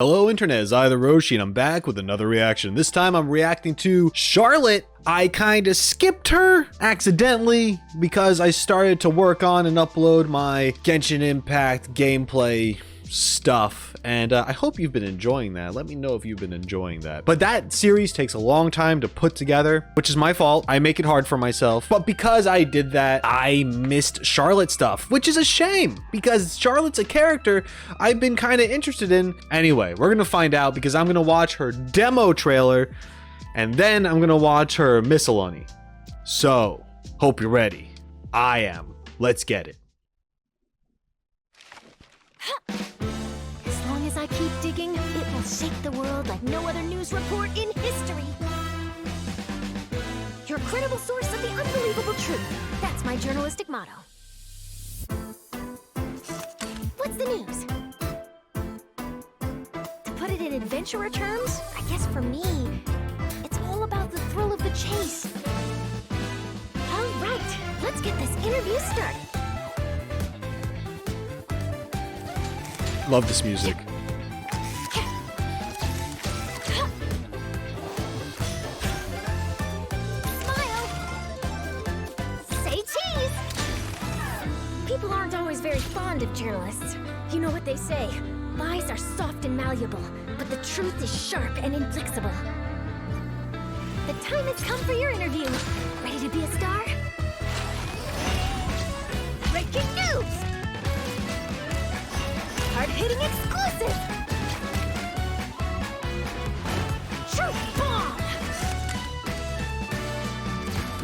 Hello internet, it's TheRoschi and I'm back with another reaction. This time I'm reacting to Charlotte. I kinda skipped her accidentally because I started to work on and upload my Genshin Impact gameplay stuff, and I hope you've been enjoying that. Let me know if you've been enjoying that. But that series takes a long time to put together, which is my fault. I make it hard for myself. But because I did that, I missed Charlotte stuff, which is a shame because Charlotte's a character I've been kind of interested in. Anyway, we're gonna find out because I'm gonna watch her demo trailer and then I'm gonna watch her Miscellany. So, hope you're ready. I am. Let's get it. As long as I keep digging, it will shake the world like no other news report in history. Your credible source of the unbelievable truth. That's my journalistic motto. What's the news? To put it in adventurer terms, I guess for me, it's all about the thrill of the chase. All right, let's get this interview started. Love this music. Smile. Say cheese. People aren't always very fond of journalists. You know what they say, lies are soft and malleable, but the truth is sharp and inflexible. The time has come for your interview. Ready to be a star? Breaking news! Hard-hitting exclusive! Truth bomb!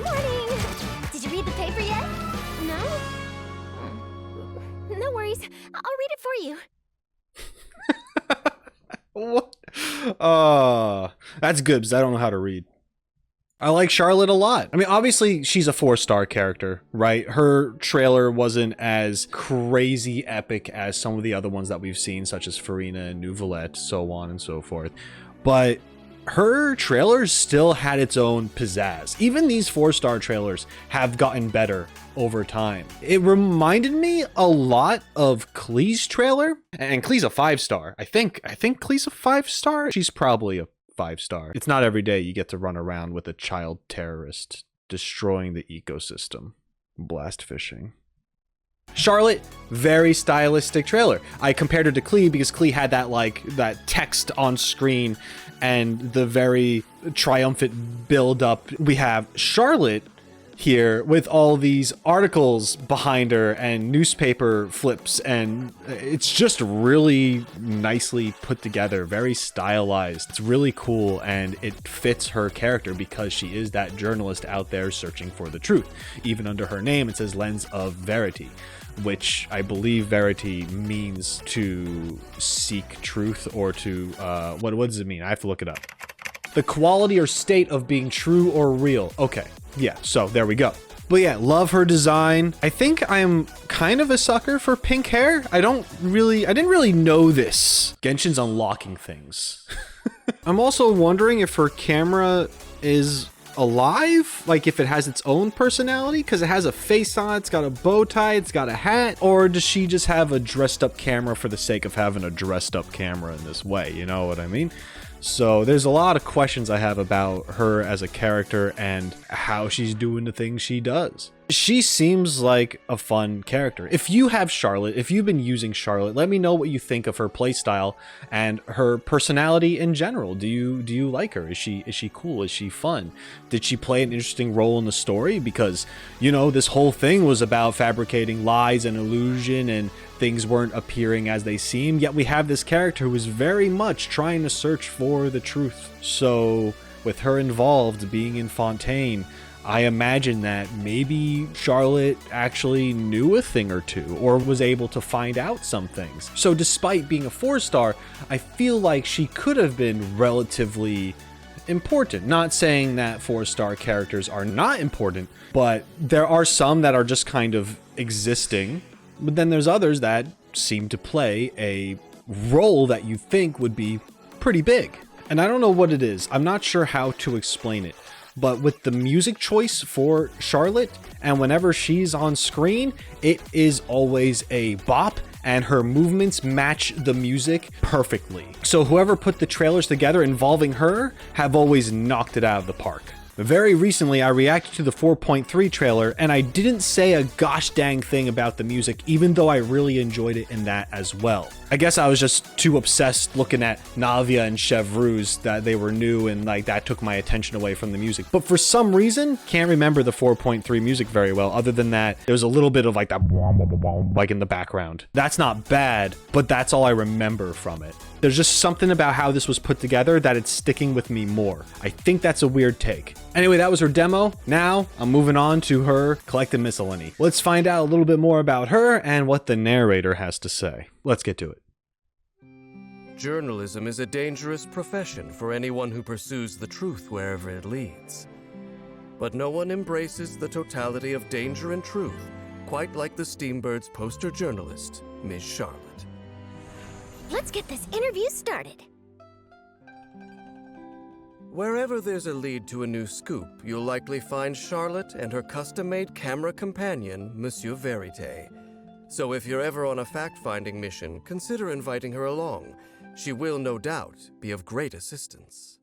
Morning! Did you read the paper yet? No? No worries. I'll read it for you. What? That's good because I don't know how to read. I like Charlotte a lot. I mean, obviously, she's a 4-star character, right? Her trailer wasn't as crazy epic as some of the other ones that we've seen, such as Farina and Nouvellette, so on and so forth. But her trailers still had its own pizzazz. Even these 4-star trailers have gotten better over time. It reminded me a lot of Klee's trailer, and Klee's a 5-star. I think Klee's a 5-star. She's probably a 5-star. It's not every day you get to run around with a child terrorist destroying the ecosystem. Blast fishing. Charlotte, very stylistic trailer. I compared her to Klee because Klee had that text on screen and the very triumphant build up. We have Charlotte here with all these articles behind her and newspaper flips, and it's just really nicely put together, very stylized. It's really cool, and it fits her character because she is that journalist out there searching for the truth. Even under her name it says Lens of Verity, which I believe verity means to seek truth, or to what does it mean? I have to look it up. The quality or state of being true or real. Okay, yeah, so there we go. But yeah, love her design. I think I'm kind of a sucker for pink hair. I didn't really know this. Genshin's unlocking things. I'm also wondering if her camera is alive, like if it has its own personality, because it has a face on it, it's got a bow tie, it's got a hat, or does she just have a dressed up camera for the sake of having a dressed up camera in this way, you know what I mean? So there's a lot of questions I have about her as a character and how she's doing the things she does. She seems like a fun character. If you have Charlotte, if you've been using Charlotte, let me know what you think of her playstyle and her personality in general. Do you like her? Is she cool? Is she fun? Did she play an interesting role in the story? Because, you know, this whole thing was about fabricating lies and illusion, and things weren't appearing as they seem, yet we have this character who is very much trying to search for the truth. So with her involved being in Fontaine, I imagine that maybe Charlotte actually knew a thing or two, or was able to find out some things. So despite being a 4-star, I feel like she could have been relatively important. Not saying that 4-star characters are not important, but there are some that are just kind of existing. But then there's others that seem to play a role that you think would be pretty big. And I don't know what it is. I'm not sure how to explain it. But with the music choice for Charlotte, and whenever she's on screen, it is always a bop and her movements match the music perfectly. So whoever put the trailers together involving her have always knocked it out of the park. Very recently, I reacted to the 4.3 trailer, and I didn't say a gosh dang thing about the music, even though I really enjoyed it in that as well. I guess I was just too obsessed looking at Navia and Chevreuse that they were new, and like that took my attention away from the music. But for some reason, can't remember the 4.3 music very well, other than that there was a little bit of like that like in the background. That's not bad, but that's all I remember from it. There's just something about how this was put together that it's sticking with me more. I think that's a weird take. Anyway, that was her demo. Now I'm moving on to her collected miscellany. Let's find out a little bit more about her and what the narrator has to say. Let's get to it. Journalism is a dangerous profession for anyone who pursues the truth wherever it leads. But no one embraces the totality of danger and truth, quite like the Steambird's poster journalist, Ms. Charlotte. Let's get this interview started. Wherever there's a lead to a new scoop, you'll likely find Charlotte and her custom-made camera companion, Monsieur Verite. So if you're ever on a fact-finding mission, consider inviting her along. She will, no doubt, be of great assistance.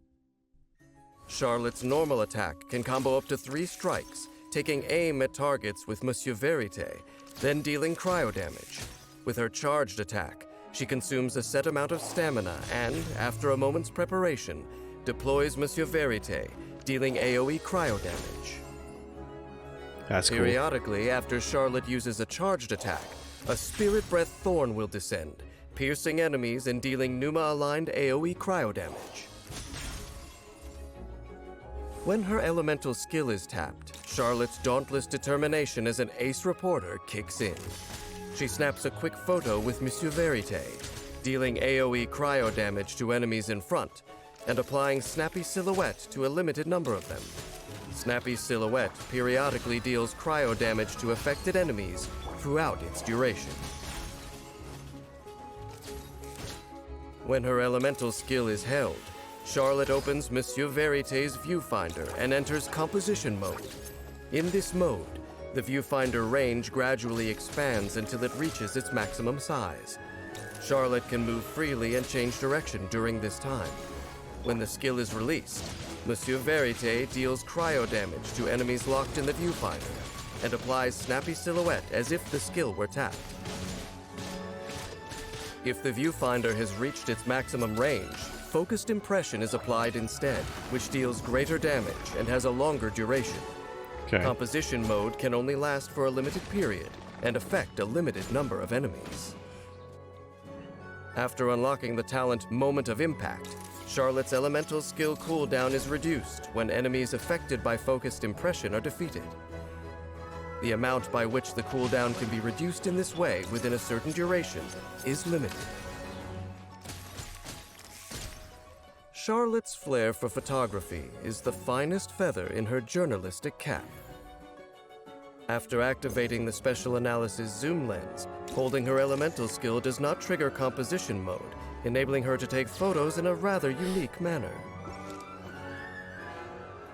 Charlotte's normal attack can combo up to 3 strikes, taking aim at targets with Monsieur Verite, then dealing cryo damage. With her charged attack, she consumes a set amount of stamina and, after a moment's preparation, deploys Monsieur Verite, dealing AoE cryo damage. That's cool. Periodically, after Charlotte uses a charged attack, a Spirit Breath Thorn will descend, piercing enemies and dealing Pneuma-aligned AoE cryo damage. When her elemental skill is tapped, Charlotte's dauntless determination as an ace reporter kicks in. She snaps a quick photo with Monsieur Verite, dealing AoE cryo damage to enemies in front, and applying Snappy Silhouette to a limited number of them. Snappy Silhouette periodically deals cryo damage to affected enemies throughout its duration. When her elemental skill is held, Charlotte opens Monsieur Verite's viewfinder and enters composition mode. In this mode, the viewfinder range gradually expands until it reaches its maximum size. Charlotte can move freely and change direction during this time. When the skill is released, Monsieur Verite deals cryo damage to enemies locked in the viewfinder and applies Snappy Silhouette as if the skill were tapped. If the viewfinder has reached its maximum range, Focused Impression is applied instead, which deals greater damage and has a longer duration. Okay. Composition mode can only last for a limited period and affect a limited number of enemies. After unlocking the talent Moment of Impact, Charlotte's elemental skill cooldown is reduced when enemies affected by Focused Impression are defeated. The amount by which the cooldown can be reduced in this way within a certain duration is limited. Charlotte's flair for photography is the finest feather in her journalistic cap. After activating the Special Analysis Zoom lens, holding her elemental skill does not trigger composition mode, enabling her to take photos in a rather unique manner.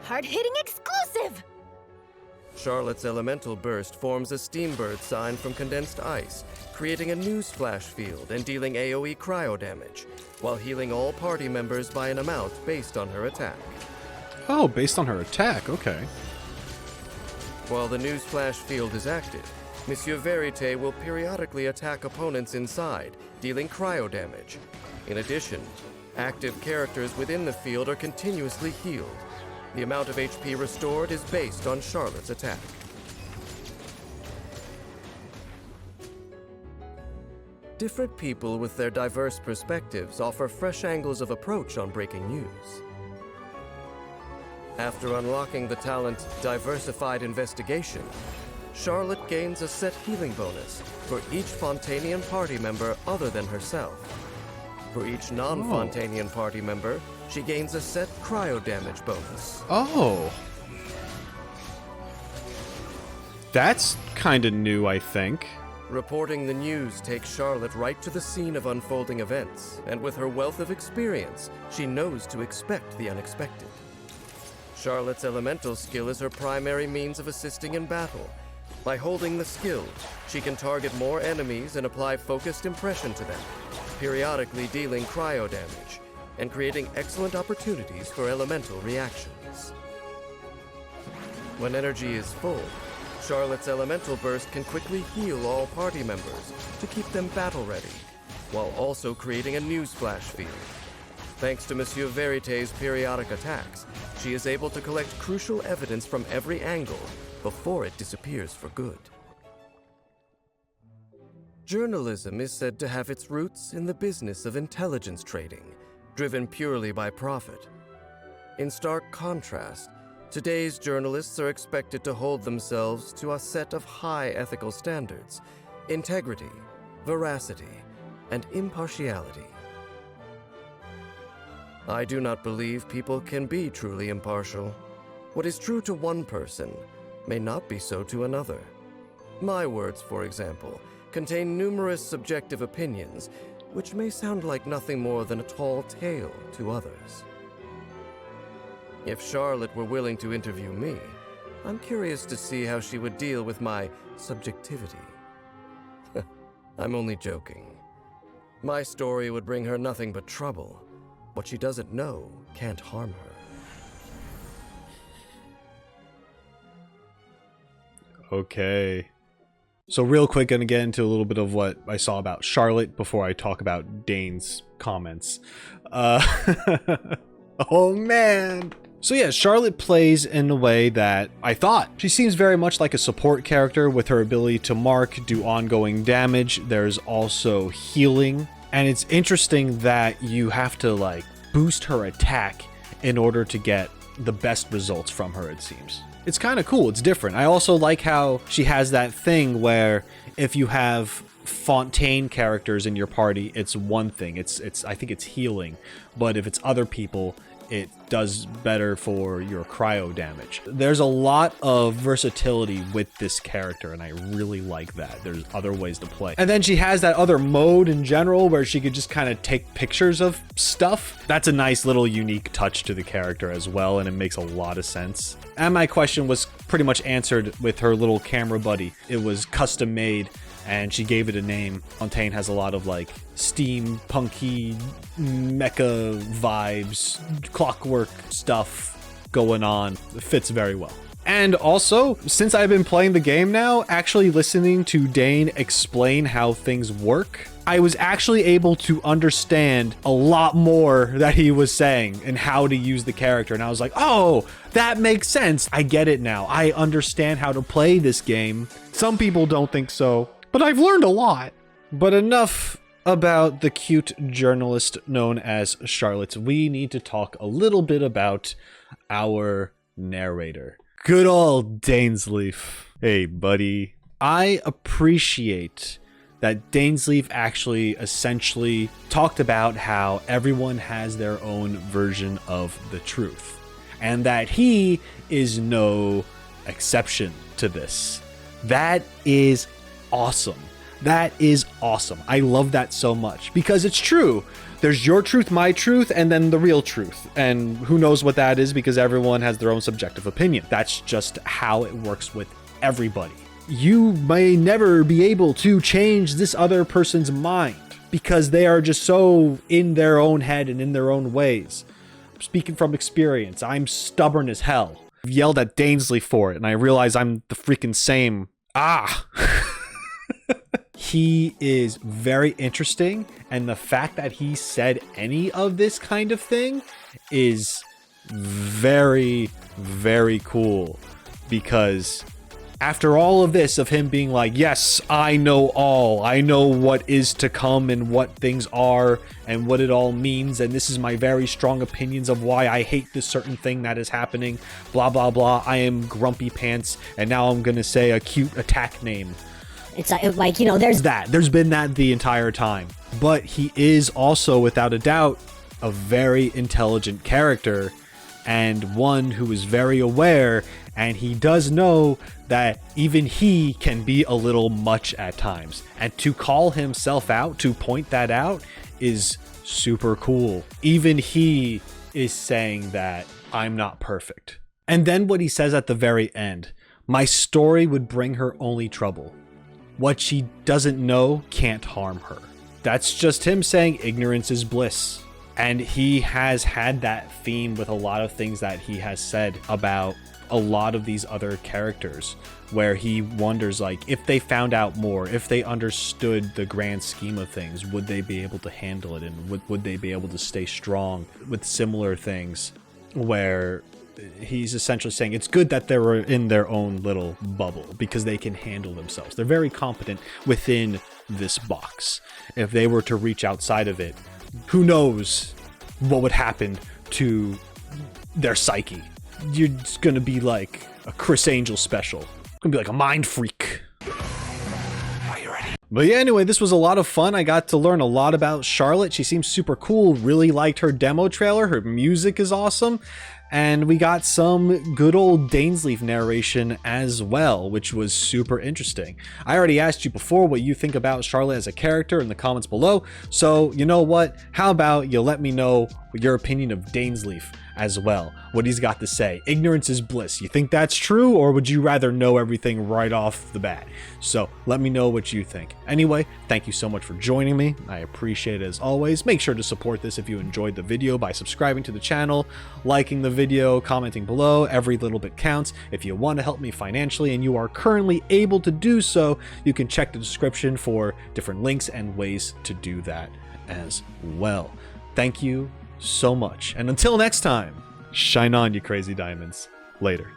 Hard-hitting exclusive! Charlotte's elemental burst forms a Steambird sign from condensed ice, creating a new splash field and dealing AoE cryo damage, while healing all party members by an amount based on her attack. Oh, based on her attack, okay. While the new splash field is active, Monsieur Verite will periodically attack opponents inside, dealing cryo damage. In addition, active characters within the field are continuously healed. The amount of HP restored is based on Charlotte's attack. Different people with their diverse perspectives offer fresh angles of approach on breaking news. After unlocking the talent Diversified Investigation, Charlotte gains a set healing bonus for each Fontanian party member other than herself. For each non-Fontanian party member, she gains a set cryo damage bonus. Oh. That's kind of new, I think. Reporting the news takes Charlotte right to the scene of unfolding events, and with her wealth of experience, she knows to expect the unexpected. Charlotte's elemental skill is her primary means of assisting in battle, By holding the skill, she can target more enemies and apply focused impression to them, periodically dealing cryo damage and creating excellent opportunities for elemental reactions. When energy is full, Charlotte's elemental burst can quickly heal all party members to keep them battle-ready, while also creating a new splash field. Thanks to Monsieur Verité's periodic attacks, she is able to collect crucial evidence from every angle before it disappears for good. Journalism is said to have its roots in the business of intelligence trading, driven purely by profit. In stark contrast, today's journalists are expected to hold themselves to a set of high ethical standards: integrity, veracity, and impartiality. I do not believe people can be truly impartial. What is true to one person may not be so to another. My words, for example, contain numerous subjective opinions, which may sound like nothing more than a tall tale to others. If Charlotte were willing to interview me, I'm curious to see how she would deal with my subjectivity. I'm only joking. My story would bring her nothing but trouble. What she doesn't know can't harm her. Okay. So real quick, gonna get into a little bit of what I saw about Charlotte before I talk about Dane's comments. Oh man. So yeah, Charlotte plays in a way that I thought. She seems very much like a support character with her ability to mark, do ongoing damage. There's also healing. And it's interesting that you have to like boost her attack in order to get the best results from her, it seems. It's kind of cool. It's different. I also like how she has that thing where if you have Fontaine characters in your party, it's one thing. I think it's healing. But if it's other people, it does better for your cryo damage. There's a lot of versatility with this character, and I really like that. There's other ways to play. And then she has that other mode in general where she could just kind of take pictures of stuff. That's a nice little unique touch to the character as well, and it makes a lot of sense. And my question was pretty much answered with her little camera buddy. It was custom made, and she gave it a name. Fontaine has a lot of like steampunky mecha vibes, clockwork stuff going on. It fits very well. And also, since I've been playing the game now, actually listening to Dane explain how things work, I was actually able to understand a lot more that he was saying and how to use the character. And I was like, oh, that makes sense. I get it now. I understand how to play this game. Some people don't think so, but I've learned a lot. But enough about the cute journalist known as Charlotte. We need to talk a little bit about our narrator. Good old Dainsleif. Hey, buddy. I appreciate that Dainsleif actually essentially talked about how everyone has their own version of the truth, and that he is no exception to this. That is awesome. That is awesome. I love that so much because it's true. There's your truth, my truth, and then the real truth. And who knows what that is because everyone has their own subjective opinion. That's just how it works with everybody. You may never be able to change this other person's mind because they are just so in their own head and in their own ways. I'm speaking from experience. I'm stubborn as hell. I've yelled at Dainsleif for it, and I realize I'm the freaking same. He is very interesting, and the fact that he said any of this kind of thing is very, very cool, because after all of this of him being like, yes, I know all, I know what is to come and what things are and what it all means, and this is my very strong opinions of why I hate this certain thing that is happening, blah, blah, blah, I am Grumpy Pants, and now I'm gonna say a cute attack name. It's like, you know, there's been that the entire time. But he is also, without a doubt, a very intelligent character and one who is very aware, and he does know that even he can be a little much at times. And to call himself out, to point that out, is super cool. Even he is saying that I'm not perfect. And then what he says at the very end, My story would bring her only trouble. What she doesn't know can't harm her. That's just him saying ignorance is bliss. And he has had that theme with a lot of things that he has said about a lot of these other characters, where he wonders, like, if they found out more, if they understood the grand scheme of things, would they be able to handle it, and would they be able to stay strong with similar things, where he's essentially saying it's good that they're in their own little bubble because they can handle themselves. They're very competent within this box. If they were to reach outside of it, who knows what would happen to their psyche. You're just gonna be like a Chris Angel special. It's gonna be like a mind freak. Are you ready? But yeah, anyway, this was a lot of fun. I got to learn a lot about Charlotte. She seems super cool. Really liked her demo trailer. Her music is awesome. And we got some good old Dainsleif narration as well, which was super interesting. I already asked you before what you think about Charlotte as a character in the comments below, so you know what? How about you let me know your opinion of Dainsleif as well, what he's got to say. Ignorance is bliss. You think that's true, or would you rather know everything right off the bat? So let me know what you think. Anyway, thank you so much for joining me. I appreciate it as always. Make sure to support this if you enjoyed the video by subscribing to the channel, liking the video, commenting below. Every little bit counts. If you want to help me financially and you are currently able to do so, you can check the description for different links and ways to do that as well. Thank you so much. And until next time, shine on, you crazy diamonds. Later.